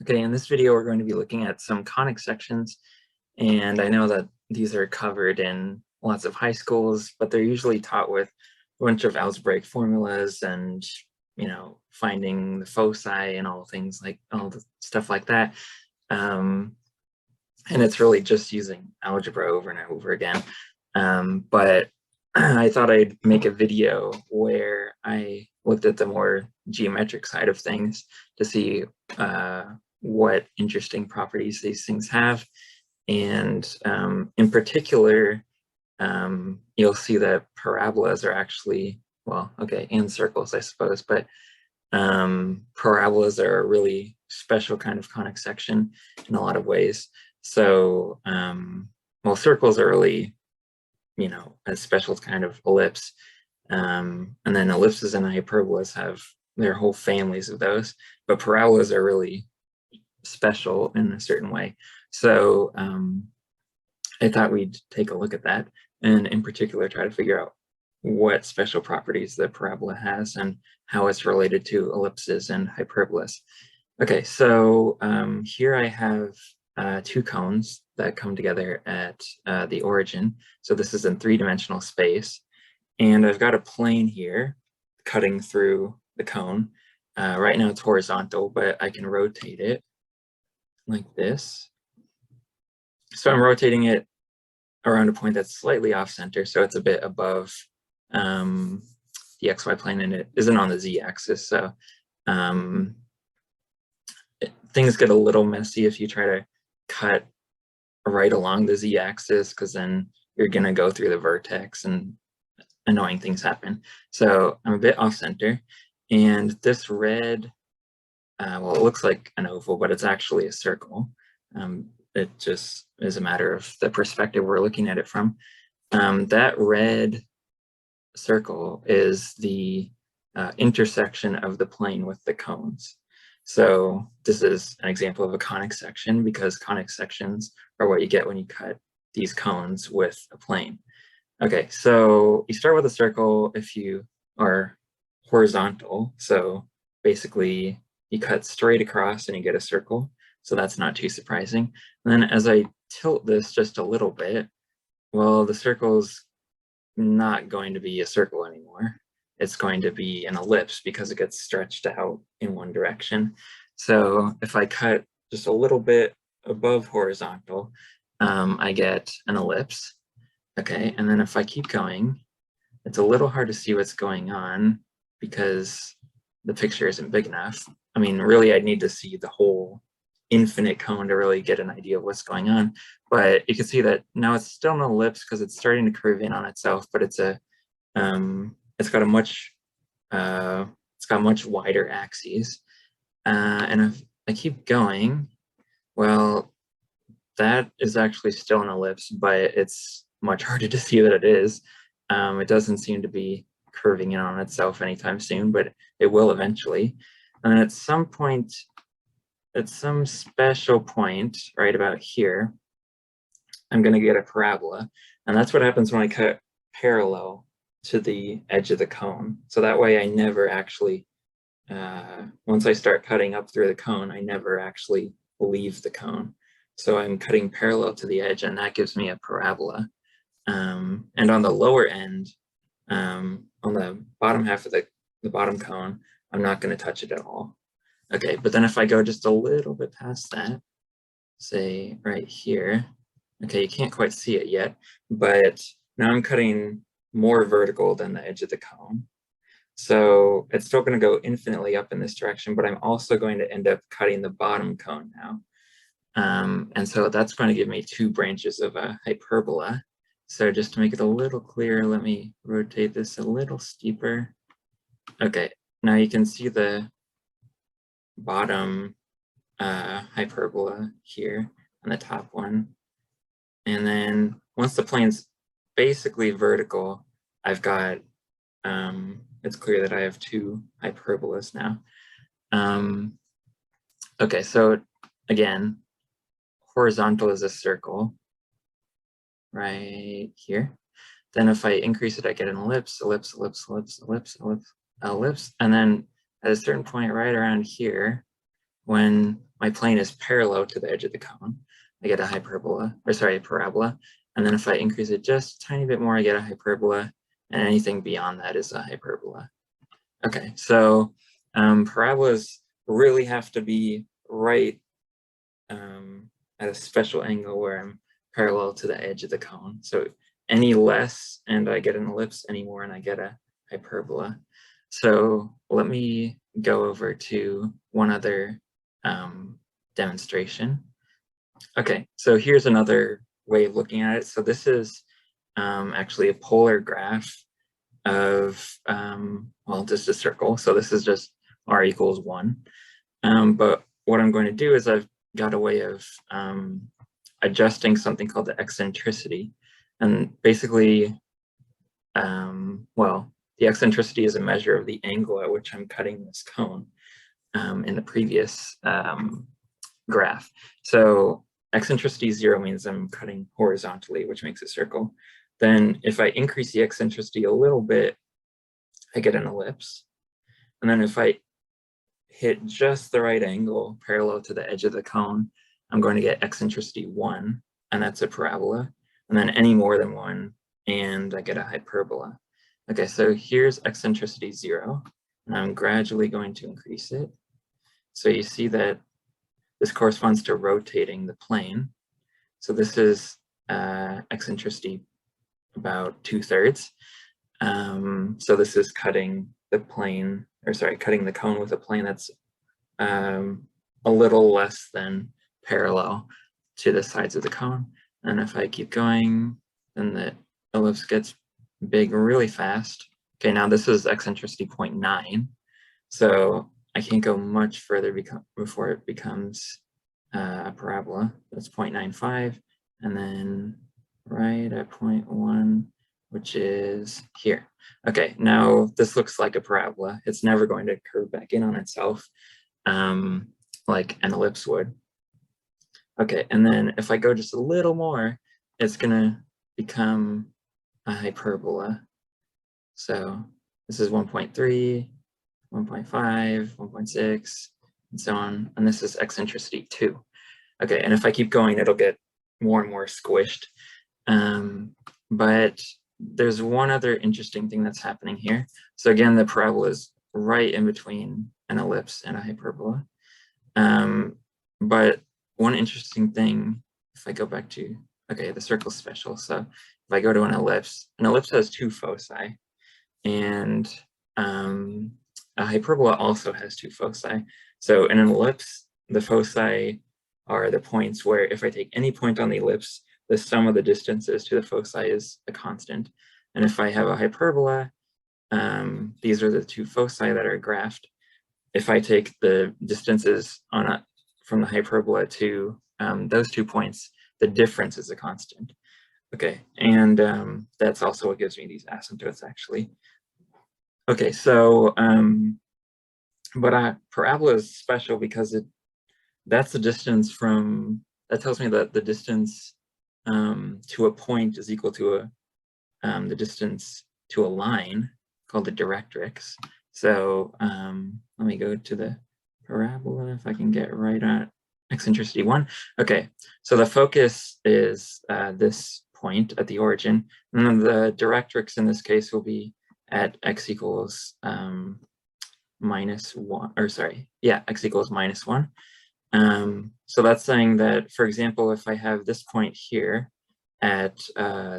Okay, in this video, we're going to be looking at some conic sections, and I know that these are covered in lots of high schools, but they're usually taught with a bunch of algebraic formulas and, finding the foci and all the stuff like that. And it's really just using algebra over and over again. But I thought I'd make a video where I looked at the more geometric side of things to see what interesting properties these things have. And in particular, you'll see that parabolas are actually, well, okay, and circles, I suppose, but parabolas are a really special kind of conic section in a lot of ways. So, well, circles are really, a special kind of ellipse. And then ellipses and hyperbolas have their whole families of those, but parabolas are really special in a certain way. So I thought we'd take a look at that, and in particular try to figure out what special properties the parabola has and how it's related to ellipses and hyperbolas. Okay, so here I have two cones that come together at the origin. So this is in three-dimensional space. And I've got a plane here cutting through the cone. Right now it's horizontal, but I can rotate it like this. So I'm rotating it around a point that's slightly off center, so it's a bit above the XY plane, and it isn't on the Z axis. So things get a little messy if you try to cut right along the Z axis, because then you're going to go through the vertex and annoying things happen. So I'm a bit off center, and this red, well, it looks like an oval, but it's actually a circle. It just is a matter of the perspective we're looking at it from. That red circle is the intersection of the plane with the cones. So this is an example of a conic section, because conic sections are what you get when you cut these cones with a plane. Okay, so you start with a circle if you are horizontal. So basically you cut straight across and you get a circle. So that's not too surprising. And then as I tilt this just a little bit, well, the circle's not going to be a circle anymore. It's going to be an ellipse because it gets stretched out in one direction. So if I cut just a little bit above horizontal, I get an ellipse. Okay, and then if I keep going, it's a little hard to see what's going on because the picture isn't big enough. I mean, really, I'd need to see the whole infinite cone to really get an idea of what's going on. But you can see that now it's still an ellipse because it's starting to curve in on itself, but it's got much wider axes. And if I keep going, well, that is actually still an ellipse, but it's much harder to see that it is. It doesn't seem to be curving in on itself anytime soon, but it will eventually. And then at some point, at some special point, right about here, I'm going to get a parabola. And that's what happens when I cut parallel to the edge of the cone. So that way I never actually, once I start cutting up through the cone, I never actually leave the cone. So I'm cutting parallel to the edge, and that gives me a parabola. And on the lower end, on the bottom half of the bottom cone, I'm not going to touch it at all. Okay, but then if I go just a little bit past that, say right here, okay, you can't quite see it yet, but now I'm cutting more vertical than the edge of the cone. So it's still going to go infinitely up in this direction, but I'm also going to end up cutting the bottom cone now. And so that's going to give me two branches of a hyperbola. So just to make it a little clearer, let me rotate this a little steeper. Okay, now you can see the bottom hyperbola here and the top one. And then once the plane's basically vertical, I've got, it's clear that I have two hyperbolas now. Okay, so again, horizontal is a circle right here. Then if I increase it, I get an ellipse, ellipse, ellipse, ellipse, ellipse, ellipse, ellipse. And then at a certain point right around here, when my plane is parallel to the edge of the cone, I get a hyperbola, or sorry, a parabola. And then if I increase it just a tiny bit more, I get a hyperbola, and anything beyond that is a hyperbola. Okay, so parabolas really have to be right at a special angle where I'm parallel to the edge of the cone. So any less and I get an ellipse, any more and I get a hyperbola. So let me go over to one other demonstration. Okay, so here's another way of looking at it. So this is actually a polar graph of, well, just a circle. So this is just r equals 1. But what I'm going to do is I've got a way of adjusting something called the eccentricity. And basically, well, the eccentricity is a measure of the angle at which I'm cutting this cone in the previous graph. So eccentricity 0 means I'm cutting horizontally, which makes a circle. Then if I increase the eccentricity a little bit, I get an ellipse. And then if I hit just the right angle parallel to the edge of the cone, I'm going to get eccentricity 1, and that's a parabola. And then any more than 1, and I get a hyperbola. Okay, so here's eccentricity 0, and I'm gradually going to increase it. So you see that this corresponds to rotating the plane. So this is eccentricity about 2/3. So this is cutting the plane, or sorry, cutting the cone with a plane that's a little less than parallel to the sides of the cone. And if I keep going, then the ellipse gets big really fast. Okay, now this is eccentricity 0.9. So I can't go much further before it becomes a parabola. That's 0.95. And then right at 0.1, which is here. Okay, now this looks like a parabola. It's never going to curve back in on itself like an ellipse would. Okay, and then if I go just a little more, it's gonna become a hyperbola. So this is 1.3, 1.5, 1.6, and so on. And this is eccentricity 2. Okay, and if I keep going, it'll get more and more squished. But there's one other interesting thing that's happening here. So again, the parabola is right in between an ellipse and a hyperbola. But one interesting thing, if I go back to, okay, the circle's special. So if I go to an ellipse has 2 foci, and a hyperbola also has 2 foci. So in an ellipse, the foci are the points where if I take any point on the ellipse, the sum of the distances to the foci is a constant. And if I have a hyperbola, these are the 2 foci that are graphed. If I take the distances from the hyperbola to those 2 points, the difference is a constant. Okay, and that's also what gives me these asymptotes, actually. Okay, so but parabola is special because that's the distance that tells me that the distance to a point is equal to the distance to a line called the directrix. So let me go to the parabola if I can get right at eccentricity 1. Okay, so the focus is this point at the origin, and then the directrix in this case will be at x equals -1, or sorry, yeah, x equals -1. So that's saying that, for example, if I have this point here at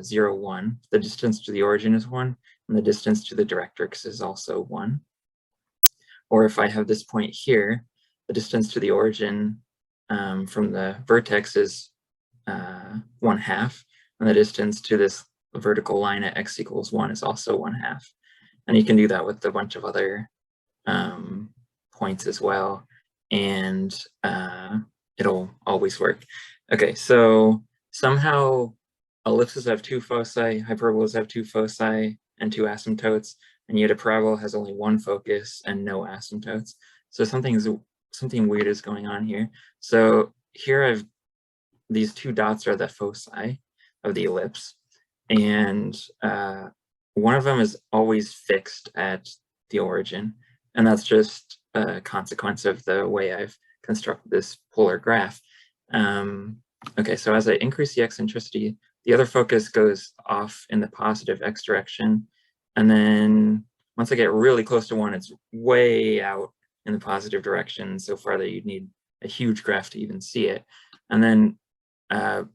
0, 1, the distance to the origin is 1, and the distance to the directrix is also 1. Or if I have this point here, the distance to the origin from the vertex is 1/2, and the distance to this vertical line at x equals 1 is also 1/2. And you can do that with a bunch of other points as well, and it'll always work. Okay, so somehow ellipses have 2 foci, hyperbolas have 2 foci and 2 asymptotes, and yet a parabola has only 1 focus and no asymptotes. So something weird is going on here. So here these 2 dots are the foci of the ellipse, and one of them is always fixed at the origin, and that's just a consequence of the way I've construct this polar graph. Okay, so as I increase the eccentricity, the other focus goes off in the positive x direction. And then once I get really close to 1, it's way out in the positive direction, so far that you'd need a huge graph to even see it. And then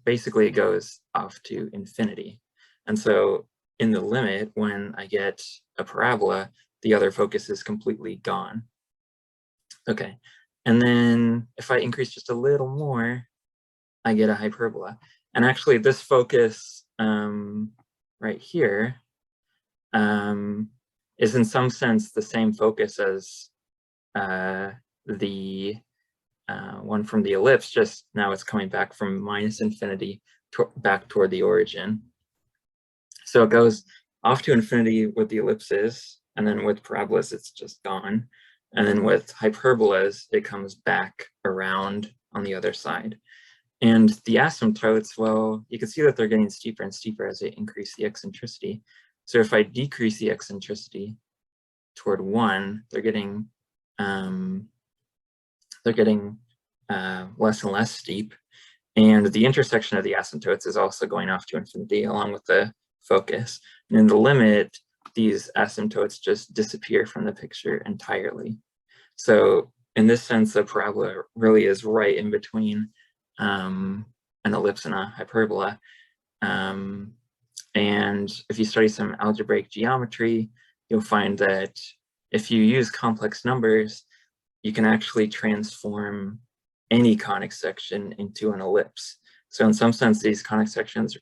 basically it goes off to infinity. And so in the limit, when I get a parabola, the other focus is completely gone. Okay, and then if I increase just a little more, I get a hyperbola. And actually this focus right here is in some sense the same focus as the one from the ellipse, just now it's coming back from minus infinity back toward the origin. So it goes off to infinity with the ellipses, and then with parabolas, it's just gone. And then with hyperbolas, it comes back around on the other side. And the asymptotes, well, you can see that they're getting steeper and steeper as they increase the eccentricity. So if I decrease the eccentricity toward 1, they're getting less and less steep. And the intersection of the asymptotes is also going off to infinity along with the focus. And in the limit, these asymptotes just disappear from the picture entirely. So in this sense, the parabola really is right in between an ellipse and a hyperbola. And if you study some algebraic geometry, you'll find that if you use complex numbers, you can actually transform any conic section into an ellipse. So in some sense, these conic sections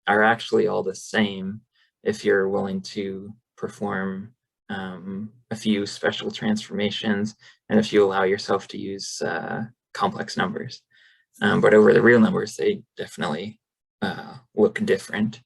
are actually all the same if you're willing to perform a few special transformations and if you allow yourself to use complex numbers. But over the real numbers, they definitely look different.